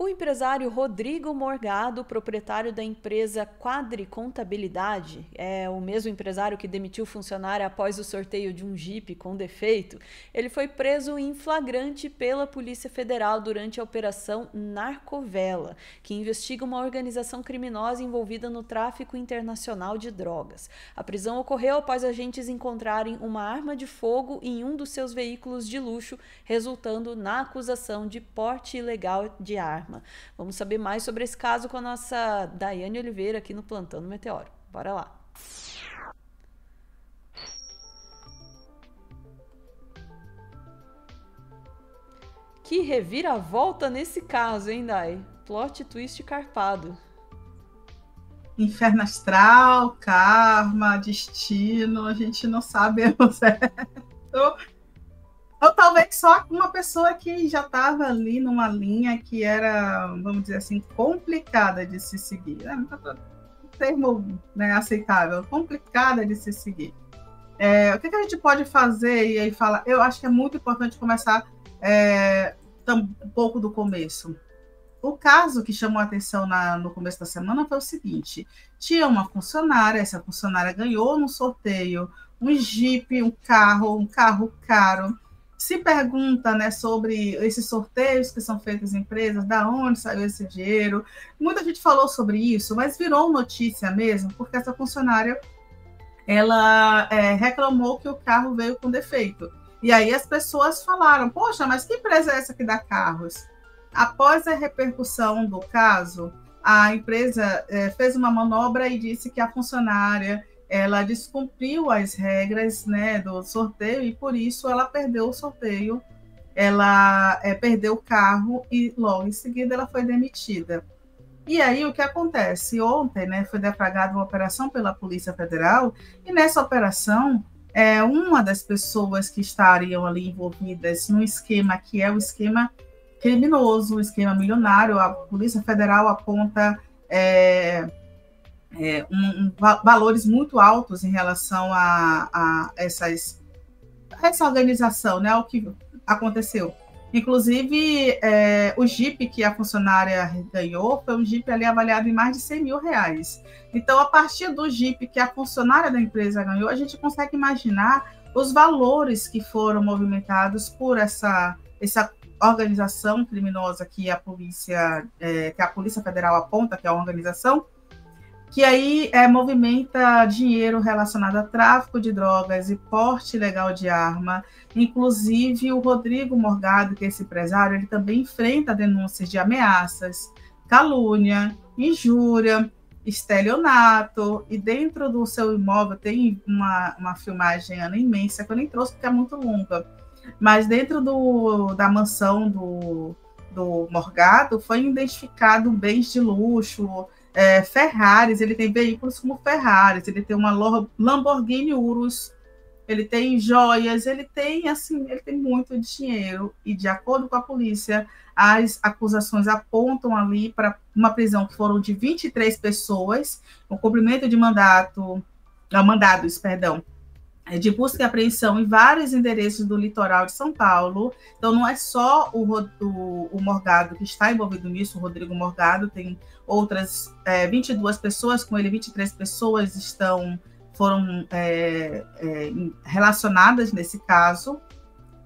O empresário Rodrigo Morgado, proprietário da empresa Quadri Contabilidade, é o mesmo empresário que demitiu funcionário após o sorteio de um Jeep com defeito, ele foi preso em flagrante pela Polícia Federal durante a Operação Narcovela, que investiga uma organização criminosa envolvida no tráfico internacional de drogas. A prisão ocorreu após agentes encontrarem uma arma de fogo em um dos seus veículos de luxo, resultando na acusação de porte ilegal de arma. Vamos saber mais sobre esse caso com a nossa Daiane Oliveira aqui no Plantão do Meteoro. Bora lá. Que reviravolta nesse caso, hein, Dai? Plot twist carpado. Inferno astral, karma, destino, a gente não sabe o certo. Ou talvez só uma pessoa que já estava ali numa linha que era, vamos dizer assim, complicada de se seguir. Um termo, né, aceitável, complicada de se seguir. O que a gente pode fazer? E aí fala, eu acho que é muito importante começar um pouco do começo. O caso que chamou a atenção no começo da semana foi o seguinte: tinha uma funcionária, essa funcionária ganhou no sorteio um Jeep, um carro caro. Se pergunta, né, sobre esses sorteios que são feitos em empresas, da onde saiu esse dinheiro. Muita gente falou sobre isso, mas virou notícia mesmo, porque essa funcionária ela reclamou que o carro veio com defeito. E aí as pessoas falaram, poxa, mas que empresa é essa que dá carros? Após a repercussão do caso, a empresa fez uma manobra e disse que a funcionária ela descumpriu as regras, né, do sorteio e, por isso, ela perdeu o sorteio, ela perdeu o carro e, logo em seguida, ela foi demitida. E aí, o que acontece? Ontem, né, foi deflagrada uma operação pela Polícia Federal e, nessa operação, uma das pessoas que estariam ali envolvidas no esquema, que é o esquema criminoso, o esquema milionário, a Polícia Federal aponta valores muito altos em relação a essa organização, né, o que aconteceu. Inclusive, o Jeep que a funcionária ganhou foi um Jeep ali avaliado em mais de R$100 mil. Então, a partir do Jeep que a funcionária da empresa ganhou, a gente consegue imaginar os valores que foram movimentados por essa organização criminosa que a Polícia Federal aponta, que é uma organização, que aí movimenta dinheiro relacionado a tráfico de drogas e porte ilegal de arma. Inclusive, o Rodrigo Morgado, que é esse empresário, ele também enfrenta denúncias de ameaças, calúnia, injúria, estelionato, e dentro do seu imóvel tem uma filmagem, Ana, imensa, que eu nem trouxe porque é muito longa, mas dentro da mansão do Morgado foi identificado bens de luxo, Ferraris, ele tem veículos como Ferraris, ele tem uma Lamborghini Urus, ele tem joias, ele tem muito dinheiro, e de acordo com a polícia, as acusações apontam ali para uma prisão que foram de 23 pessoas, o cumprimento de mandados, de busca e apreensão em vários endereços do litoral de São Paulo. Então, não é só o Morgado que está envolvido nisso, o Rodrigo Morgado, tem outras 22 pessoas, com ele 23 pessoas foram relacionadas nesse caso.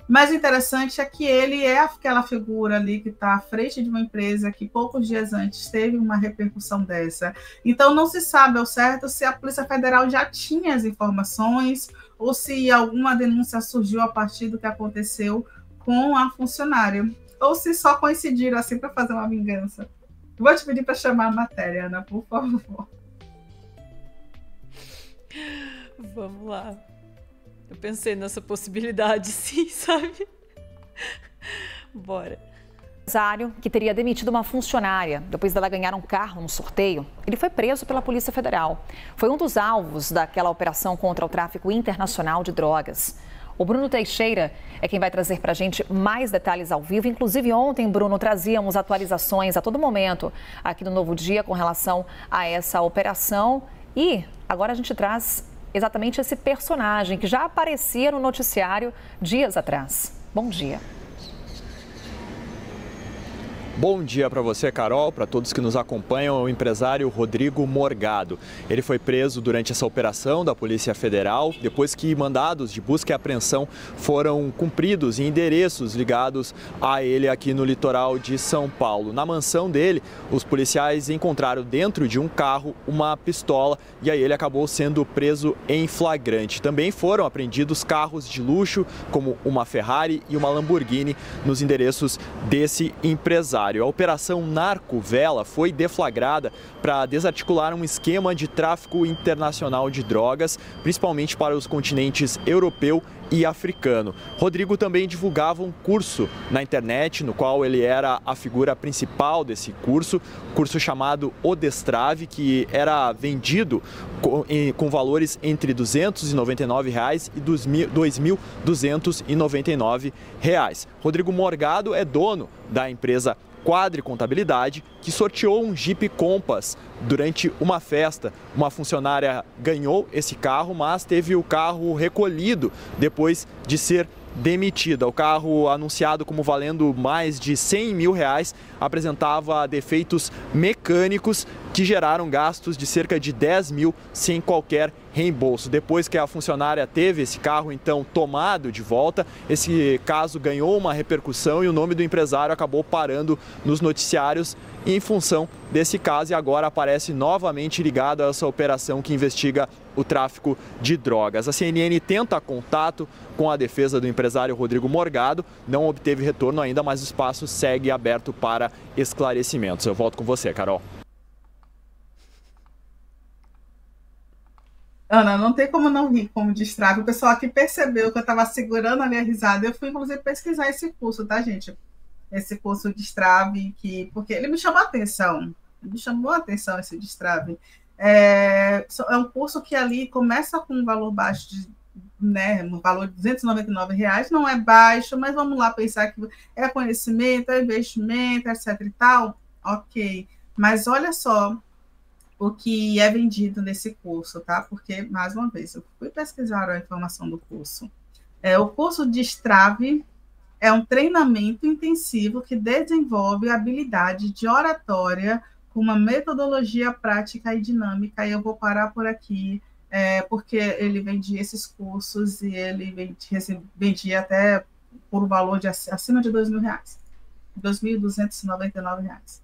Mas o interessante é que ele é aquela figura ali que está à frente de uma empresa que poucos dias antes teve uma repercussão dessa. Então, não se sabe ao certo se a Polícia Federal já tinha as informações ou se alguma denúncia surgiu a partir do que aconteceu com a funcionária, ou se só coincidiram assim para fazer uma vingança. Vou te pedir para chamar a matéria, Ana, por favor. Vamos lá. Eu pensei nessa possibilidade, sim, sabe? Bora. O empresário que teria demitido uma funcionária depois dela ganhar um carro no sorteio, ele foi preso pela Polícia Federal. Foi um dos alvos daquela operação contra o tráfico internacional de drogas. O Bruno Teixeira é quem vai trazer para a gente mais detalhes ao vivo. Inclusive ontem, Bruno, trazíamos atualizações a todo momento aqui no Novo Dia com relação a essa operação. E agora a gente traz exatamente esse personagem que já aparecia no noticiário dias atrás. Bom dia. Bom dia para você, Carol, para todos que nos acompanham. O empresário Rodrigo Morgado. Ele foi preso durante essa operação da Polícia Federal, depois que mandados de busca e apreensão foram cumpridos em endereços ligados a ele aqui no litoral de São Paulo. Na mansão dele, os policiais encontraram dentro de um carro uma pistola e aí ele acabou sendo preso em flagrante. Também foram apreendidos carros de luxo, como uma Ferrari e uma Lamborghini, nos endereços desse empresário. A Operação Narco Vela foi deflagrada para desarticular um esquema de tráfico internacional de drogas, principalmente para os continentes europeu e africano. Rodrigo também divulgava um curso na internet, no qual ele era a figura principal desse curso chamado O Destrave, que era vendido com valores entre R$ 299 e R$ 2.299. Rodrigo Morgado é dono da empresa Quadri Contabilidade, que sorteou um Jeep Compass durante uma festa. Uma funcionária ganhou esse carro, mas teve o carro recolhido depois de ser demitida. O carro, anunciado como valendo mais de R$100 mil, apresentava defeitos mecânicos que geraram gastos de cerca de R$10 mil sem qualquer reembolso. Depois que a funcionária teve esse carro então tomado de volta, esse caso ganhou uma repercussão e o nome do empresário acabou parando nos noticiários em função desse caso, e agora aparece novamente ligado a essa operação que investiga o tráfico de drogas. A CNN tenta contato com a defesa do empresário Rodrigo Morgado, não obteve retorno ainda, mas o espaço segue aberto para esclarecimentos. Eu volto com você, Carol. Ana, não tem como não rir como destrave. O pessoal aqui percebeu que eu estava segurando a minha risada. Eu fui, inclusive, pesquisar esse curso, tá, gente? Esse curso de destrave, porque ele me chamou a atenção. Me chamou a atenção esse destrave. É um curso que ali começa com um valor baixo, um valor de R$299. Não é baixo, mas vamos lá pensar que é conhecimento, é investimento, etc e tal. Ok. Mas olha só o que é vendido nesse curso, tá? Porque, mais uma vez, eu fui pesquisar a informação do curso. O curso de destrave é um treinamento intensivo que desenvolve a habilidade de oratória com uma metodologia prática e dinâmica. E eu vou parar por aqui, porque ele vendia esses cursos e ele vendia até por um valor de acima de R$2.000, R$2.299.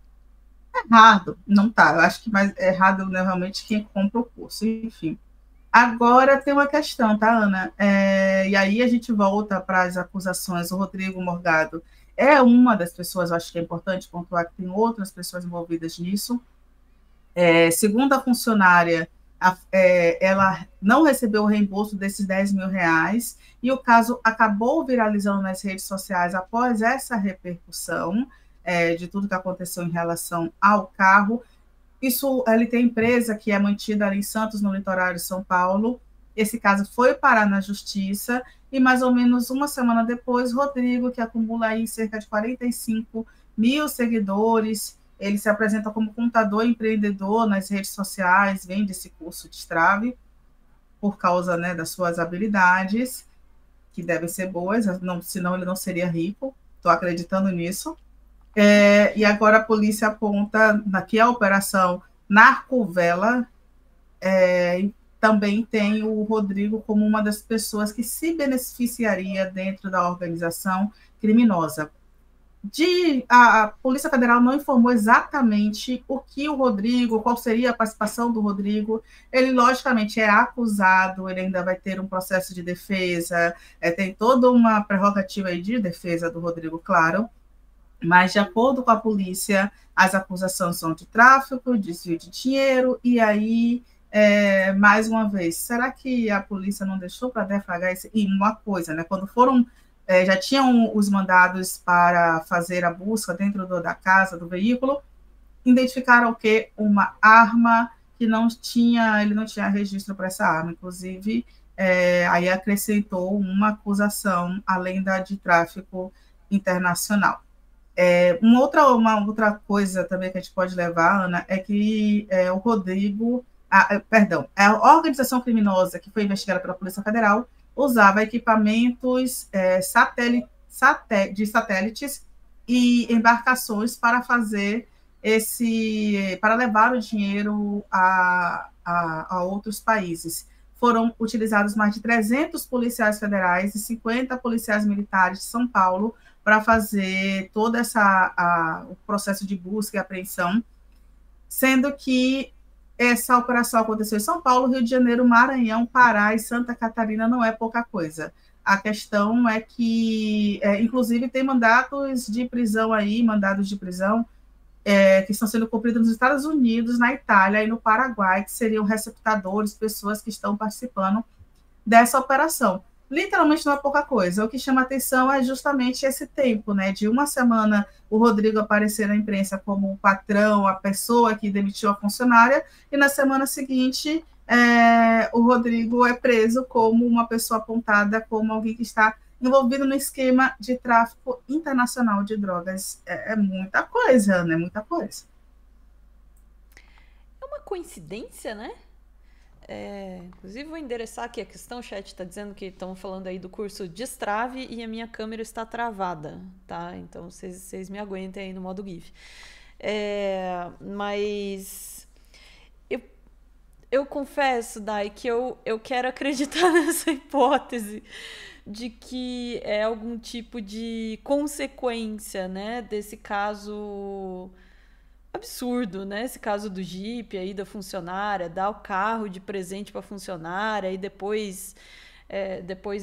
Errado, não tá. Eu acho que mais errado, né, realmente quem compra o curso. Enfim. Agora tem uma questão, tá, Ana? E aí a gente volta para as acusações. O Rodrigo Morgado é uma das pessoas, eu acho que é importante pontuar que tem outras pessoas envolvidas nisso. Segundo a funcionária, ela não recebeu o reembolso desses R$10 mil, e o caso acabou viralizando nas redes sociais após essa repercussão de tudo que aconteceu em relação ao carro. Ele tem empresa que é mantida ali em Santos, no litoral de São Paulo. Esse caso foi parar na justiça e mais ou menos uma semana depois, Rodrigo, que acumula aí cerca de 45 mil seguidores, ele se apresenta como contador empreendedor nas redes sociais, vende esse curso de destrave por causa, né, das suas habilidades, que devem ser boas, senão ele não seria rico. Estou acreditando nisso. E agora a polícia aponta que a operação Narco Vela também tem o Rodrigo como uma das pessoas que se beneficiaria dentro da organização criminosa. A Polícia Federal não informou exatamente o que o Rodrigo, qual seria a participação do Rodrigo. Ele, logicamente, é acusado, ele ainda vai ter um processo de defesa, tem toda uma prerrogativa aí de defesa do Rodrigo, claro. Mas, de acordo com a polícia, as acusações são de tráfico, desvio de dinheiro, e aí, mais uma vez, será que a polícia não deixou para deflagrar isso? E uma coisa, né, quando foram, já tinham os mandados para fazer a busca dentro da casa, do veículo, identificaram o quê? Uma arma que ele não tinha registro para essa arma, inclusive, aí acrescentou uma acusação, além da de tráfico internacional. Uma outra coisa também que a gente pode levar, Ana, é que o Rodrigo, a organização criminosa que foi investigada pela Polícia Federal usava equipamentos de satélites e embarcações para fazer para levar o dinheiro a outros países. Foram utilizados mais de 300 policiais federais e 50 policiais militares de São Paulo para fazer todo o processo de busca e apreensão, sendo que essa operação aconteceu em São Paulo, Rio de Janeiro, Maranhão, Pará e Santa Catarina. Não é pouca coisa. A questão é que, inclusive, tem mandados de prisão que estão sendo cumpridos nos Estados Unidos, na Itália e no Paraguai, que seriam receptadores, pessoas que estão participando dessa operação. Literalmente não é pouca coisa. O que chama atenção é justamente esse tempo, né? De uma semana o Rodrigo aparecer na imprensa como o patrão, a pessoa que demitiu a funcionária, e na semana seguinte o Rodrigo é preso como uma pessoa apontada como alguém que está envolvido no esquema de tráfico internacional de drogas. É muita coisa, né? Muita coisa. É uma coincidência, né? Inclusive vou endereçar aqui a questão, o chat está dizendo que estão falando aí do curso Destrave e a minha câmera está travada, tá? Então vocês me aguentem aí no modo GIF. Mas eu confesso, Dai, que eu quero acreditar nessa hipótese de que é algum tipo de consequência, né, desse caso absurdo, né? Esse caso do Jeep aí da funcionária, dar o carro de presente para a funcionária e depois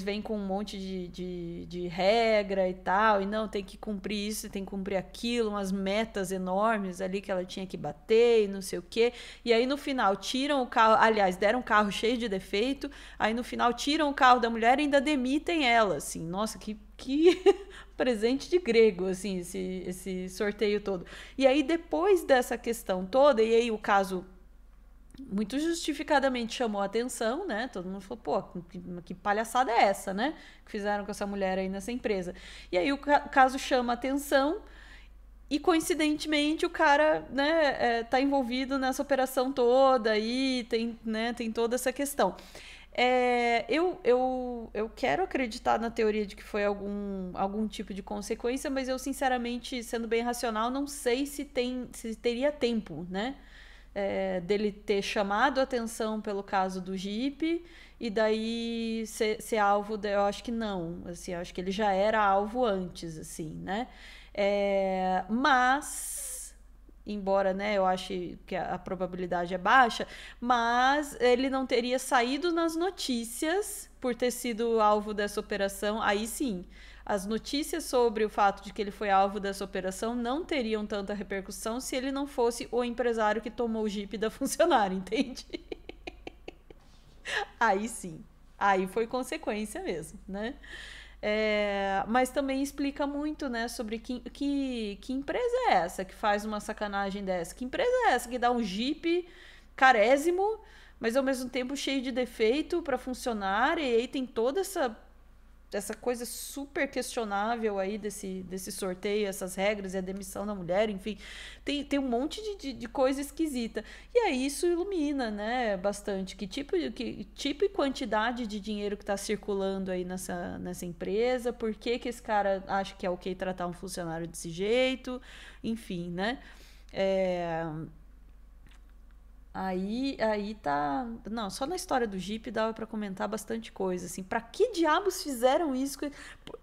vem com um monte de regra e tal, e não, tem que cumprir isso, tem que cumprir aquilo, umas metas enormes ali que ela tinha que bater e não sei o quê, e aí no final tiram o carro, aliás, deram um carro cheio de defeito, aí no final tiram o carro da mulher e ainda demitem ela, assim, nossa, que presente de grego, assim, esse sorteio todo. E aí depois dessa questão toda, e aí o caso muito justificadamente chamou a atenção, né? Todo mundo falou, pô, que palhaçada é essa, né? Que fizeram com essa mulher aí nessa empresa. E aí o caso chama a atenção e, coincidentemente, o cara, né, tá envolvido nessa operação toda e tem toda essa questão. Eu quero acreditar na teoria de que foi algum tipo de consequência, mas eu, sinceramente, sendo bem racional, não sei se teria tempo, né? Dele ter chamado a atenção pelo caso do Jeep e daí ser alvo, eu acho que não, assim, eu acho que ele já era alvo antes, assim, né? Mas, embora, né, eu ache que a probabilidade é baixa, mas ele não teria saído nas notícias por ter sido alvo dessa operação, aí sim. As notícias sobre o fato de que ele foi alvo dessa operação não teriam tanta repercussão se ele não fosse o empresário que tomou o Jeep da funcionária, entende? Aí sim. Aí foi consequência mesmo, né? Mas também explica muito, né, sobre que empresa é essa que faz uma sacanagem dessa? Que empresa é essa que dá um Jeep carésimo, mas ao mesmo tempo cheio de defeito para funcionária, e aí tem toda essa coisa super questionável aí desse sorteio, essas regras e a demissão da mulher, enfim, tem um monte de coisa esquisita. E aí isso ilumina, né, bastante que tipo e quantidade de dinheiro que está circulando aí nessa empresa, por que esse cara acha que é ok tratar um funcionário desse jeito, enfim, né? Aí tá... Não, só na história do Jeep dava pra comentar bastante coisa, assim. Pra que diabos fizeram isso?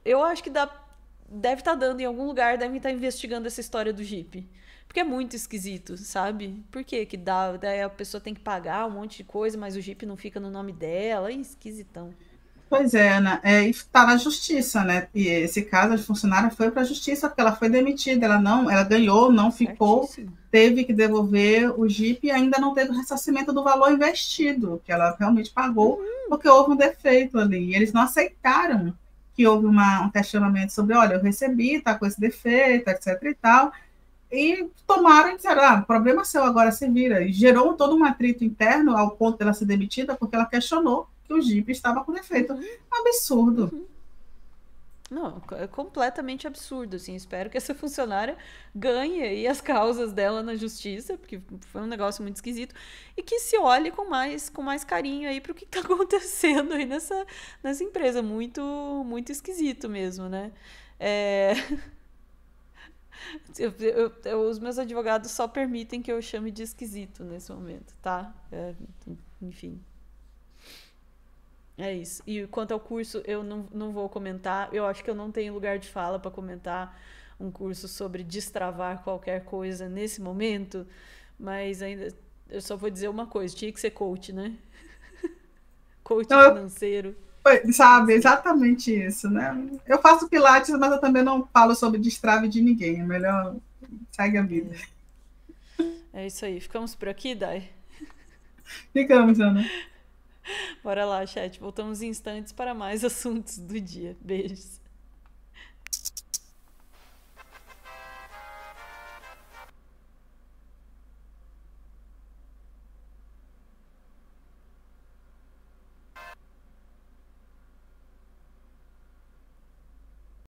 Eu acho que deve estar dando em algum lugar, devem estar investigando essa história do Jeep. Porque é muito esquisito, sabe? Por que que dá? Daí a pessoa tem que pagar um monte de coisa, mas o Jeep não fica no nome dela. Esquisitão. Pois é, Ana, está na justiça, né? E esse caso de funcionária foi para a justiça porque ela foi demitida, ela ganhou, não ficou, certíssimo. Teve que devolver o Jeep e ainda não teve o ressarcimento do valor investido, que ela realmente pagou, porque houve um defeito ali. E eles não aceitaram que houve um questionamento sobre, olha, eu recebi, tá com esse defeito, etc e tal, e tomaram e disseram, problema seu, agora se vira. E gerou todo um atrito interno ao ponto dela ser demitida, porque ela questionou que o Jeep estava com defeito. Absurdo. Não, é completamente absurdo, assim. Espero que essa funcionária ganhe aí as causas dela na justiça, porque foi um negócio muito esquisito, e que se olhe com mais carinho aí para o que está acontecendo aí nessa empresa. Muito, muito esquisito mesmo, né? Os meus advogados só permitem que eu chame de esquisito nesse momento, tá? Enfim. É isso. E quanto ao curso, eu não vou comentar. Eu acho que eu não tenho lugar de fala para comentar um curso sobre destravar qualquer coisa nesse momento. Mas ainda, eu só vou dizer uma coisa: tinha que ser coach, né? Coach financeiro. Sabe, exatamente isso, né? Eu faço pilates, mas eu também não falo sobre destrave de ninguém. É melhor segue a vida. É isso aí. Ficamos por aqui, Dai? Ficamos, Ana. Bora lá, chat. Voltamos em instantes para mais assuntos do dia. Beijos.